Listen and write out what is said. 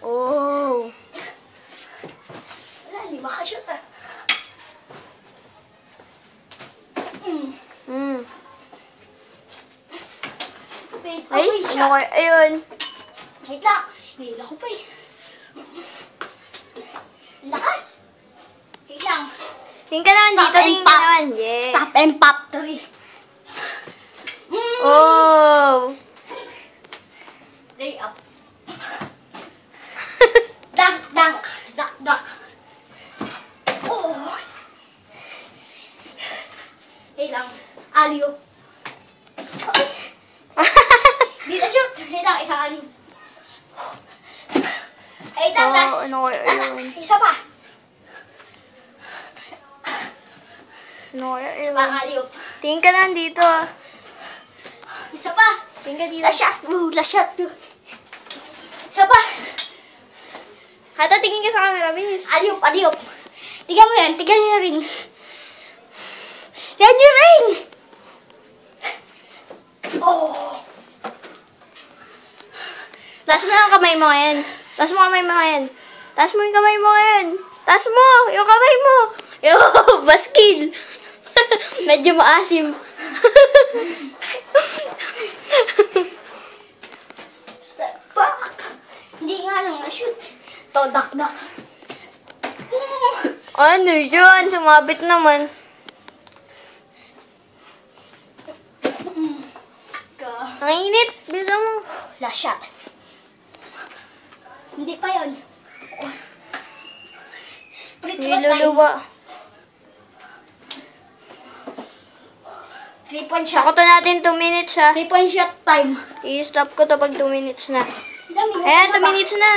Oh. Wala, hindi makashoot ah. Wait, Ay, okay siya. ano ko? Ayun. Wait lang. Nila ko pa eh. Lakas. Wait lang. Tingin ka naman dito. Tingin ka naman. Yeah. Stop and pop 3. Oh. Lay up. Dunk, dunk. Duck, duck. Oh. Wait lang. Aliyo. Di na shoot. Wait lang. Isang aliyo. Wait lang. Oh, ano ko? Ayun. Isa pa. Ano ko? Ayun. Pang aliyo. Tingin ka naman dito. Isa pa. Tingin ka dito. Last shot. Last shot. Isa pa. Hata, tingin ka sa camera. Bilis. Aliyop, aliyop. Tignan mo yan. Tignan nyo rin. Tignan nyo rin. Oh. Taas mo yung kamay mo ngayon. Taas mo kamay mo ngayon. Taas mo yung kamay mo ngayon. Taas mo yung kamay mo. Yo, baskil. Medyo maasim. Step back. Hindi nga lang na-shoot. To, duck, duck. Ano yun? Sumabit naman. Ang init. Bisa mo. Last shot. Hindi pa yun. Pretty time. Niluluwa. 3-point shot. Sakoto natin 2 minutes ha. 3-point shot time. I-stop ko to pag 2 minutes na. Dami, Ayan, 2 ba? minutes na.